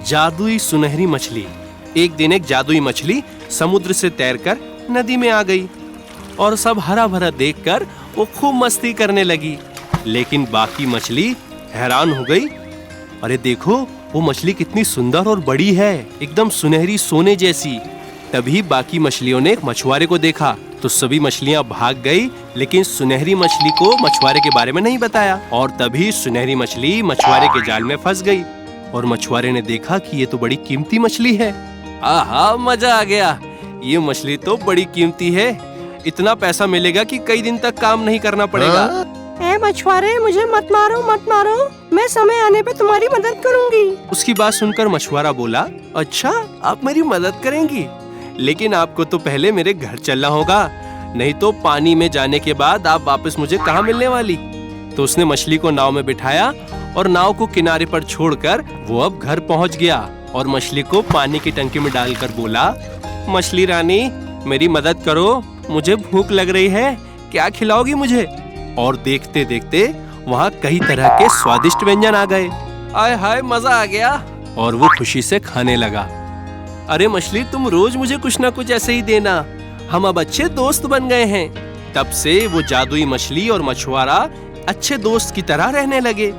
जादुई सुनहरी मछली। एक दिन एक जादुई मछली समुद्र से तैरकर नदी में आ गई और सब हरा भरा देखकर वो खूब मस्ती करने लगी। लेकिन बाकी मछली हैरान हो गई। अरे देखो, वो मछली कितनी सुंदर और बड़ी है, एकदम सुनहरी सोने जैसी। तभी बाकी मछलियों ने मछुआरे को देखा तो सभी मछलियां भाग गई, लेकिन सुनहरी मछली को मछुआरे के बारे में नहीं बताया। और तभी सुनहरी मछली मछुआरे के जाल में फंस गई और मछुआरे ने देखा कि ये तो बड़ी कीमती मछली है। आहा, मजा आ गया, ये मछली तो बड़ी कीमती है, इतना पैसा मिलेगा कि कई दिन तक काम नहीं करना पड़ेगा। ए मछुआरे, मुझे मत मारो मत मारो, मैं समय आने पे तुम्हारी मदद करूंगी। उसकी बात सुनकर मछुआरा बोला, अच्छा आप मेरी मदद करेंगी, लेकिन आपको तो पहले मेरे घर चलना होगा, नहीं तो पानी में जाने के बाद आप वापस मुझे कहाँ मिलने वाली। तो उसने मछली को नाव में बिठाया और नाव को किनारे पर छोड़कर वो अब घर पहुँच गया और मछली को पानी की टंकी में डालकर बोला, मछली रानी मेरी मदद करो, मुझे भूख लग रही है, क्या खिलाओगी मुझे। और देखते देखते वहाँ कई तरह के स्वादिष्ट व्यंजन आ गए। आय हाय, मजा आ गया और वो खुशी से खाने लगा। अरे मछली, तुम रोज मुझे कुछ ना कुछ ऐसे ही देना, हम अब अच्छे दोस्त बन गए हैं। तब से वो जादुई मछली और मछुआरा अच्छे दोस्त की तरह रहने लगे।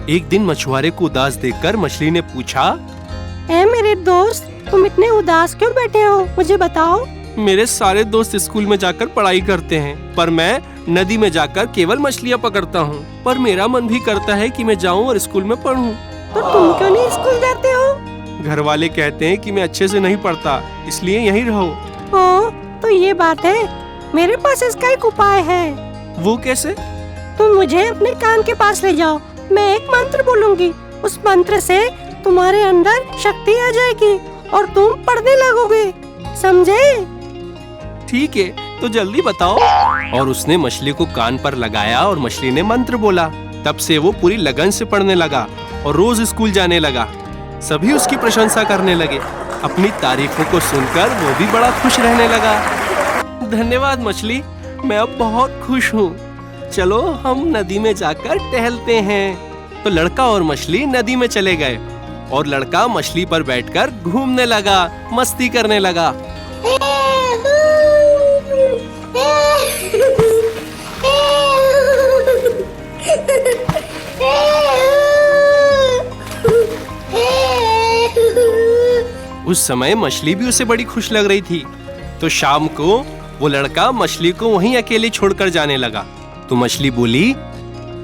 एक दिन मछुआरे को उदास देखकर मछली ने पूछा, ए मेरे दोस्त, तुम इतने उदास क्यों बैठे हो, मुझे बताओ। मेरे सारे दोस्त स्कूल में जाकर पढ़ाई करते हैं, पर मैं नदी में जाकर केवल मछलियाँ पकड़ता हूँ। पर मेरा मन भी करता है कि मैं जाऊँ और स्कूल में पढ़ूँ। तो तुम क्यों नहीं स्कूल जाते हो? घर वाले कहते हैं कि मैं अच्छे से नहीं पढ़ता, इसलिए यहीं रहो। ओ, तो ये बात है, मेरे पास इसका एक उपाय है। वो कैसे? तुम मुझे अपने कान के पास ले जाओ, मैं एक मंत्र बोलूंगी, उस मंत्र से तुम्हारे अंदर शक्ति आ जाएगी और तुम पढ़ने लगोगे, समझे? ठीक है, तो जल्दी बताओ। और उसने मछली को कान पर लगाया और मछली ने मंत्र बोला। तब से वो पूरी लगन से पढ़ने लगा और रोज स्कूल जाने लगा। सभी उसकी प्रशंसा करने लगे। अपनी तारीफों को सुनकर वो भी बड़ा खुश रहने लगा। धन्यवाद मछली, मैं अब बहुत खुश हूँ। चलो हम नदी में जाकर टहलते हैं। तो लड़का और मछली नदी में चले गए और लड़का मछली पर बैठकर घूमने लगा, मस्ती करने लगा। उस समय मछली भी उसे बड़ी खुश लग रही थी। तो शाम को वो लड़का मछली को वहीं अकेले छोड़कर जाने लगा। तो मछली बोली,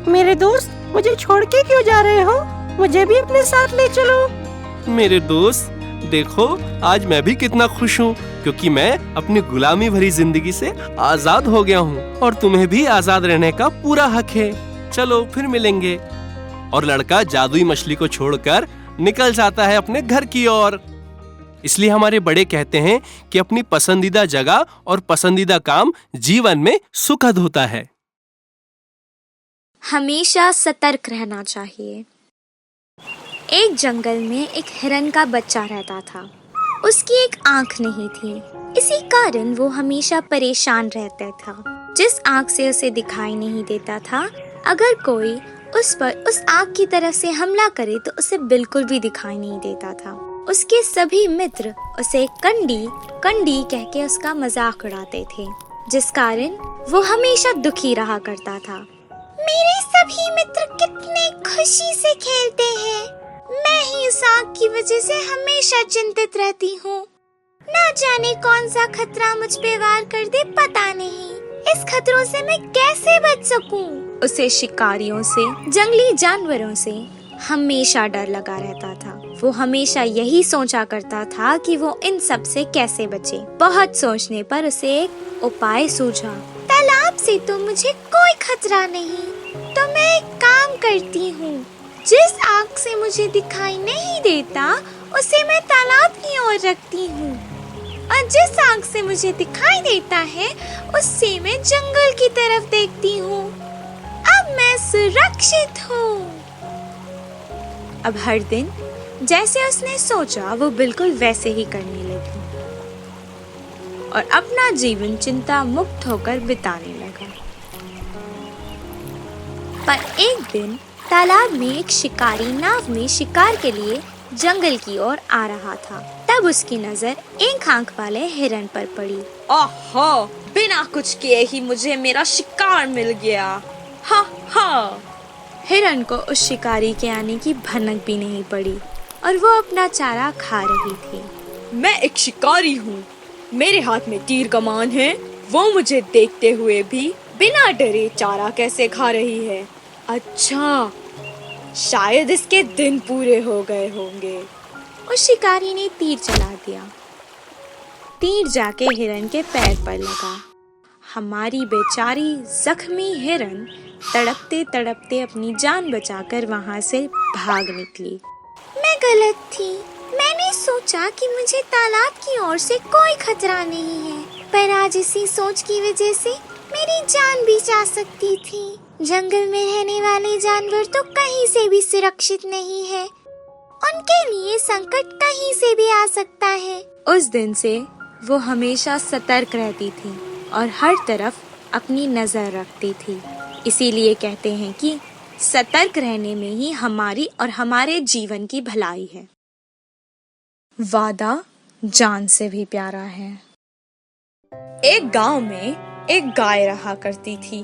मेरे दोस्त, मुझे छोड़ के क्यों जा रहे हो, मुझे भी अपने साथ ले चलो। मेरे दोस्त देखो, आज मैं भी कितना खुश हूँ, क्योंकि मैं अपनी गुलामी भरी जिंदगी से आजाद हो गया हूँ और तुम्हें भी आजाद रहने का पूरा हक है। चलो फिर मिलेंगे। और लड़का जादुई मछली को छोड़कर निकल जाता है अपने घर की ओर। इसलिए हमारे बड़े कहते हैं कि अपनी पसंदीदा जगह और पसंदीदा काम जीवन में सुखद होता है। हमेशा सतर्क रहना चाहिए। एक जंगल में एक हिरन का बच्चा रहता था। उसकी एक आंख नहीं थी, इसी कारण वो हमेशा परेशान रहता था। जिस आंख से उसे दिखाई नहीं देता था, अगर कोई उस आंख की तरफ से हमला करे तो उसे बिल्कुल भी दिखाई नहीं देता था। उसके सभी मित्र उसे कंडी कंडी कह के उसका मजाक उड़ाते थे, जिस कारण वो हमेशा दुखी रहा करता था। मेरे सभी मित्र कितने खुशी से खेलते हैं, मैं ही उस आग की वजह से हमेशा चिंतित रहती हूँ। ना जाने कौन सा खतरा मुझ पे वार कर दे, पता नहीं। इस खतरों से मैं कैसे बच सकूं? उसे शिकारियों से, जंगली जानवरों से हमेशा डर लगा रहता था। वो हमेशा यही सोचा करता था कि वो इन सब से कैसे बचे। बहुत सोचने पर उसे एक उपाय सूझा। तालाब से तो मुझे कोई खतरा नहीं, तो मैं एक काम करती हूँ। जिस आग से मुझे दिखाई नहीं देता, उसे मैं तालाब की ओर रखती हूँ, और जिस आग से मुझे दिखाई देता है, उससे मैं जंगल की तरफ देखती हूँ। अब मैं सुरक्षित हूँ। अब हर दिन जैसे उसने सोचा, वो बिल्कुल वैसे ही करने लगी और अपना जीवन चिंता मुक्त होकर बिताने लगा। पर एक दिन तालाब में एक शिकारी नाव में शिकार के लिए जंगल की ओर आ रहा था। तब उसकी नजर एक आंख वाले हिरन पर पड़ी। ओहो, बिना कुछ किए ही मुझे मेरा शिकार मिल गया। हा हा। हिरन को उस शिकारी के आने की भनक भी नहीं पड़ी और वो अपना चारा खा रही थी। मैं एक शिकारी हूँ, मेरे हाथ में तीर कमान है। वो मुझे देखते हुए भी बिना डरे चारा कैसे खा रही है? अच्छा, शायद इसके दिन पूरे हो गए होंगे। उस शिकारी ने तीर चला दिया। तीर जाके हिरन के पैर पर लगा। हमारी बेचारी जख्मी हिरन तड़पते तड़पते अपनी जान बचाकर वहां से भाग निकली। मैं गलत थी। मैंने सोचा कि मुझे तालाब की ओर से कोई खतरा नहीं है, पर आज इसी सोच की वजह से मेरी जान भी जा सकती थी। जंगल में रहने वाले जानवर तो कहीं से भी सुरक्षित नहीं है। उनके लिए संकट कहीं से भी आ सकता है। उस दिन से वो हमेशा सतर्क रहती थी और हर तरफ अपनी नजर रखती थी। इसीलिए कहते हैं कि सतर्क रहने में ही हमारी और हमारे जीवन की भलाई है। वादा जान से भी प्यारा है। एक गांव में एक गाय रहा करती थी।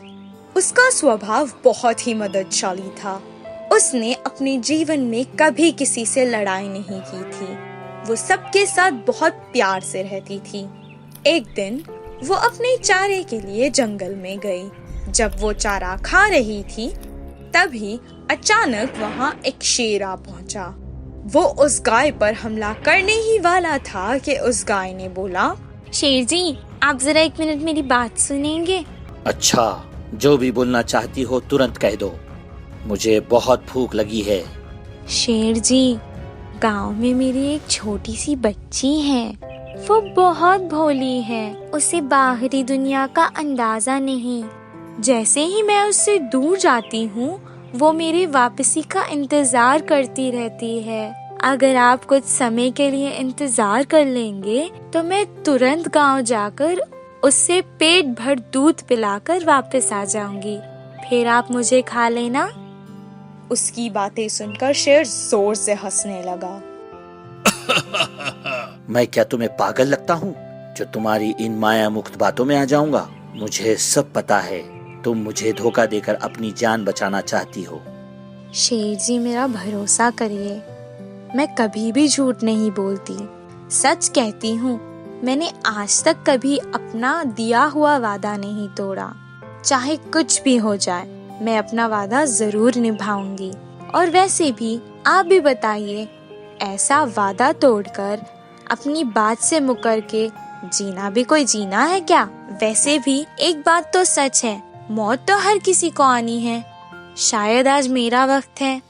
उसका स्वभाव बहुत ही मददशाली था। उसने अपने जीवन में कभी किसी से लड़ाई नहीं की थी। वो सबके साथ बहुत प्यार से रहती थी। एक दिन वो अपने चारे के लिए जंगल में गई। जब वो चारा खा रही थी, तभी अचानक वहाँ एक शेर आ पहुँचा। वो उस गाय पर हमला करने ही वाला था कि उस गाय ने बोला, शेर जी, आप जरा 1 मिनट मेरी बात सुनेंगे? अच्छा, जो भी बोलना चाहती हो तुरंत कह दो, मुझे बहुत भूख लगी है। शेर जी, गांव में मेरी एक छोटी सी बच्ची है। वो बहुत भोली है। उसे बाहरी दुनिया का अंदाजा नहीं। जैसे ही मैं उससे दूर जाती हूँ, वो मेरी वापसी का इंतजार करती रहती है। अगर आप कुछ समय के लिए इंतजार कर लेंगे तो मैं तुरंत गांव जाकर उससे पेट भर दूध पिलाकर वापस आ जाऊंगी। फिर आप मुझे खा लेना। उसकी बातें सुनकर शेर जोर से हंसने लगा। मैं क्या तुम्हें पागल लगता हूँ जो तुम्हारी इन माया मुक्त बातों में आ जाऊंगा? मुझे सब पता है, तुम मुझे धोखा देकर अपनी जान बचाना चाहती हो। शेर जी, मेरा भरोसा करिए, मैं कभी भी झूठ नहीं बोलती, सच कहती हूँ। मैंने आज तक कभी अपना दिया हुआ वादा नहीं तोड़ा। चाहे कुछ भी हो जाए, मैं अपना वादा जरूर निभाऊंगी। और वैसे भी आप भी बताइए, ऐसा वादा तोड़कर अपनी बात से मुकर के जीना भी कोई जीना है क्या? वैसे भी एक बात तो सच है, मौत तो हर किसी को आनी है। शायद आज मेरा वक्त है।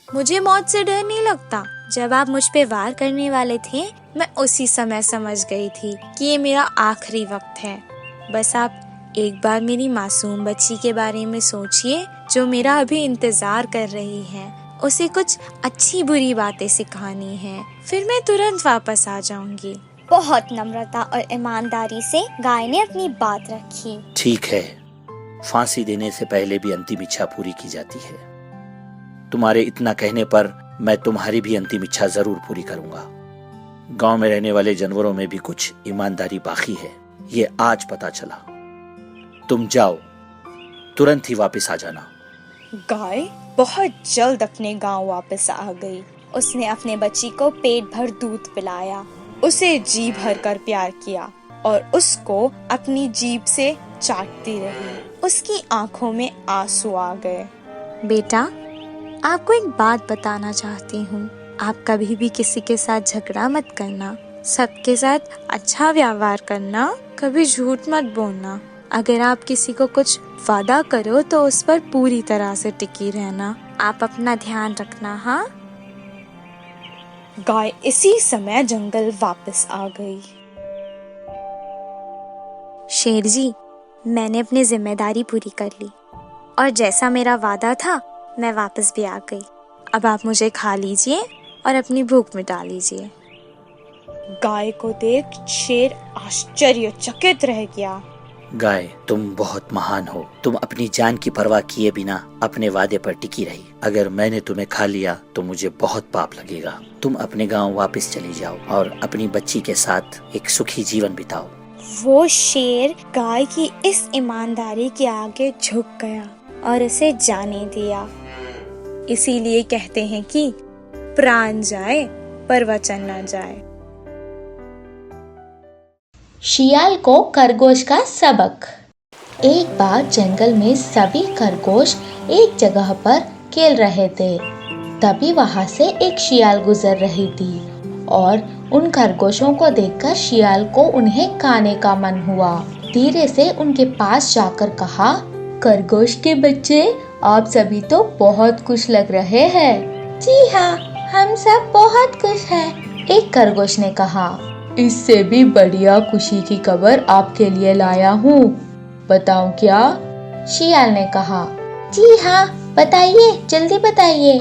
मुझे मौत से डर नहीं लगता। जब आप मुझ पे वार करने वाले थे, मैं उसी समय समझ गई थी कि ये मेरा आखिरी वक्त है। बस आप एक बार मेरी मासूम बच्ची के बारे में सोचिए जो मेरा अभी इंतजार कर रही है। उसे कुछ अच्छी बुरी बातें सिखानी है, फिर मैं तुरंत वापस आ जाऊंगी। बहुत नम्रता और ईमानदारी से गाय ने अपनी बात रखी। ठीक है, फांसी देने से पहले भी अंतिम इच्छा पूरी की जाती है। तुम्हारे इतना कहने पर मैं तुम्हारी भी अंतिम इच्छा जरूर पूरी करूंगा। गांव में रहने वाले जानवरों में भी कुछ ईमानदारी बाकी है, ये आज पता चला। तुम जाओ, तुरंत ही वापस आ जाना। गाय बहुत जल्द अपने गांव वापस आ गई। उसने अपने बच्ची को पेट भर दूध पिलाया, उसे जी भर कर प्यार किया और उसको अपनी जीभ से चाटती रही। उसकी आंखों में आंसू आ गए। बेटा, आपको एक बात बताना चाहती हूँ। आप कभी भी किसी के साथ झगड़ा मत करना, सबके साथ अच्छा व्यवहार करना, कभी झूठ मत बोलना। अगर आप किसी को कुछ वादा करो तो उस पर पूरी तरह से टिकी रहना। आप अपना ध्यान रखना। हाँ। गाय इसी समय जंगल वापस आ गई। शेर जी, मैंने अपनी जिम्मेदारी पूरी कर ली और जैसा मेरा वादा था, मैं वापस भी आ गई। अब आप मुझे खा लीजिए और अपनी भूख मिटा लीजिए। गाय को देख शेर आश्चर्यचकित रह गया। गाय, तुम बहुत महान हो। तुम अपनी जान की परवाह किए बिना अपने वादे पर टिकी रही। अगर मैंने तुम्हें खा लिया तो मुझे बहुत पाप लगेगा। तुम अपने गांव वापस चली जाओ और अपनी बच्ची के साथ एक सुखी जीवन बिताओ। वो शेर गाय की इस ईमानदारी के आगे झुक गया और उसे जाने दिया। इसीलिए कहते हैं कि प्राण जाए पर वचन न जाए। शियाल को खरगोश का सबक। एक बार जंगल में सभी खरगोश एक जगह पर खेल रहे थे। तभी वहां से एक शियाल गुजर रही थी और उन खरगोशों को देखकर शियाल को उन्हें खाने का मन हुआ। धीरे से उनके पास जाकर कहा, खरगोश के बच्चे, आप सभी तो बहुत खुश लग रहे हैं। जी हाँ, हम सब बहुत खुश हैं। एक खरगोश ने कहा, इससे भी बढ़िया खुशी की खबर आपके लिए लाया हूँ। बताऊँ क्या? शियाल ने कहा। जी हाँ, बताइए, जल्दी बताइए।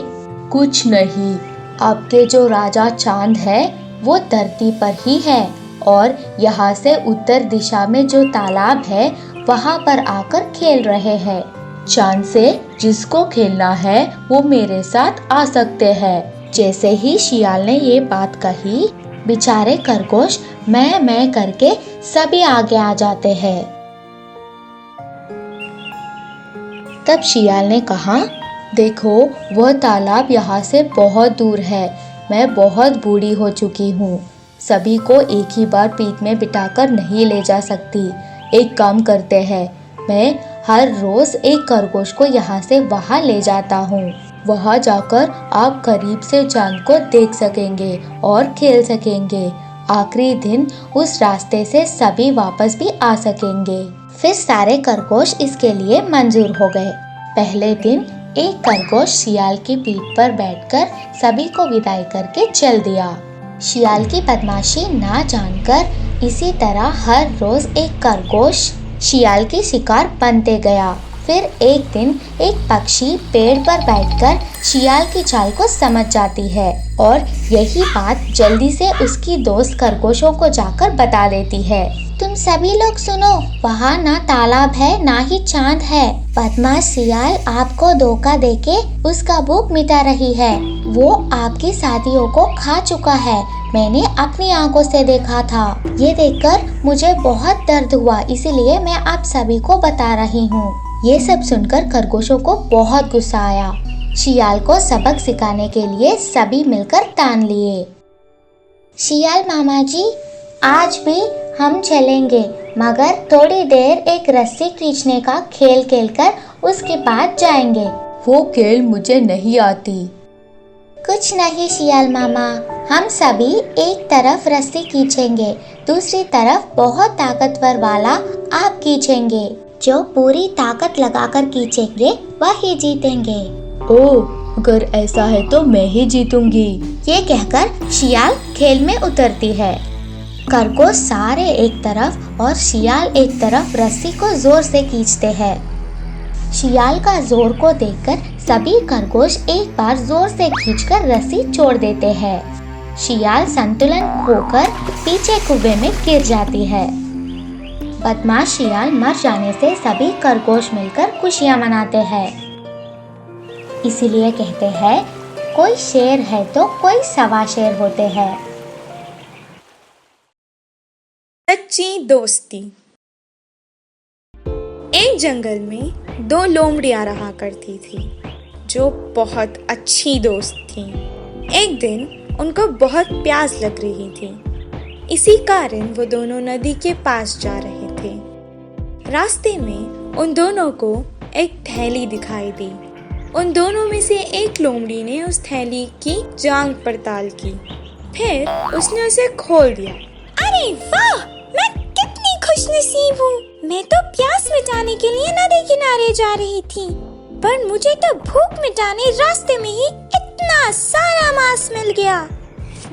कुछ नहीं, आपके जो राजा चांद है वो धरती पर ही है और यहाँ से उत्तर दिशा में जो तालाब है वहाँ पर आकर खेल रहे हैं। चांद से जिसको खेलना है वो मेरे साथ आ सकते हैं। जैसे ही शियाल ने ये बात कही, बेचारे खरगोश मैं करके सभी आगे आ जाते हैं। तब शियाल ने कहा, देखो वह तालाब यहाँ से बहुत दूर है। मैं बहुत बूढ़ी हो चुकी हूँ। सभी को एक ही बार पीठ में बिठाकर नहीं ले जा सकती। एक काम करते हैं, मैं हर रोज एक खरगोश को यहाँ से वहाँ ले जाता हूँ। वहाँ जाकर आप करीब से चांद को देख सकेंगे और खेल सकेंगे। आखिरी दिन उस रास्ते से सभी वापस भी आ सकेंगे। फिर सारे खरगोश इसके लिए मंजूर हो गए। पहले दिन एक खरगोश शियाल की पीठ पर बैठकर सभी को विदाई करके चल दिया। शियाल की बदमाशी ना जानकर इसी तरह हर रोज एक खरगोश शियाल की शिकार बनते गया। फिर एक दिन एक पक्षी पेड़ पर बैठकर शियाल की चाल को समझ जाती है और यही बात जल्दी से उसकी दोस्त खरगोशों को जाकर बता देती है। तुम सभी लोग सुनो, वहाँ ना तालाब है ना ही चांद है। बदमाश शियाल आपको धोखा देके उसका भूख मिटा रही है। वो आपकी साथियों को खा चुका है। मैंने अपनी आंखों से देखा था। ये देखकर मुझे बहुत दर्द हुआ, इसीलिए मैं आप सभी को बता रही हूँ। ये सब सुनकर खरगोशों को बहुत गुस्सा आया। शियाल को सबक सिखाने के लिए सभी मिलकर ठान लिए। शियाल मामा जी, आज भी हम चलेंगे, मगर थोड़ी देर एक रस्सी खींचने का खेल खेलकर उसके बाद जाएंगे। वो खेल मुझे नहीं आती। कुछ नहीं शियाल मामा, हम सभी एक तरफ रस्सी खींचेंगे, दूसरी तरफ बहुत ताकतवर वाला आप खींचेंगे। जो पूरी ताकत लगाकर खींचेंगे वही जीतेंगे। ओह, अगर ऐसा है तो मैं ही जीतूंगी। ये कहकर शियाल खेल में उतरती है। खरगोश सारे एक तरफ और शियाल एक तरफ रस्सी को जोर से खींचते हैं। शियाल का जोर को देखकर सभी खरगोश एक बार जोर से खींचकर रस्सी छोड़ देते हैं। शियाल संतुलन खोकर पीछे कुएं में गिर जाती है। बदमाश शियाल मर जाने से सभी खरगोश मिलकर खुशियां मनाते हैं। इसीलिए कहते हैं, कोई शेर है तो कोई सवा शेर होते हैं। सच्ची दोस्ती। एक जंगल में दो लोमड़ियां रहा करती थी जो बहुत अच्छी दोस्त थी। एक दिन उनको बहुत प्यास लग रही थी। इसी कारण वो दोनों नदी के पास जा रहे थे। रास्ते में उन दोनों को एक थैली दिखाई दी। उन दोनों में से एक लोमड़ी ने उस थैली की जांच पड़ताल की, फिर उसने उसे खोल दिया। अरे वाह, मैं कितनी खुशनसीब हूँ। मैं तो प्यास मिटाने के लिए नदी किनारे जा रही थी, पर मुझे तो भूख मिटाने रास्ते में ही इतना सारा मांस मिल गया।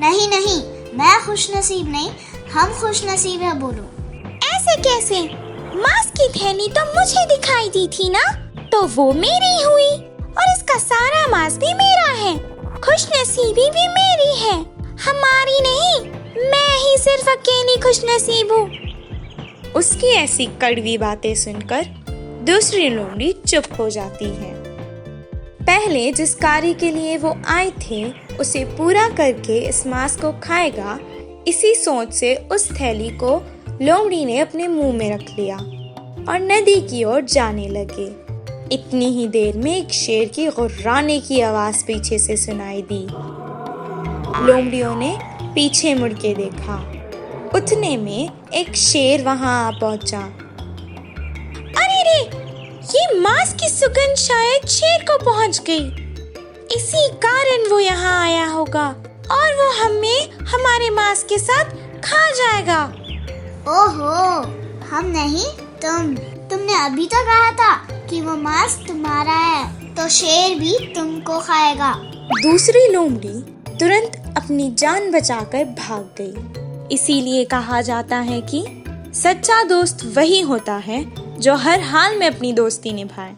नहीं नहीं, मैं खुशनसीब नहीं, हम खुशनसीब है। बोलो ऐसे कैसे? मांस की थैली तो मुझे दिखाई दी थी ना, तो वो मेरी हुई और इसका सारा मांस भी मेरा है। खुशनसीबी भी मेरी है, हमारी नहीं। मैं ही सिर्फ अकेली खुशनसीब हूँ। उसकी ऐसी कड़वी बातें सुनकर दूसरी लोमड़ी चुप हो जाती है। पहले जिस कार्य के लिए वो आए थे उसे पूरा करके इस मांस को खाएगा, इसी सोच से उस थैली को लोमड़ी ने अपने मुंह में रख लिया और नदी की ओर जाने लगे। इतनी ही देर में एक शेर की गुर्राने की आवाज पीछे से सुनाई दी। लोमड़ियों ने पीछे मुड़ के देखा। उतने में एक शेर वहां आ पहुंचा। अरे रे, ये मांस की सुगंध शायद शेर को पहुंच गई। इसी कारण वो यहाँ आया होगा और वो हमें हमारे मांस के साथ खा जाएगा। ओहो, हम नहीं, तुमने अभी तो कहा था कि वो मांस तुम्हारा है, तो शेर भी तुमको खाएगा। दूसरी लोमड़ी तुरंत अपनी जान बचाकर भाग गई। इसीलिए कहा जाता है कि सच्चा दोस्त वही होता है जो हर हाल में अपनी दोस्ती निभाए।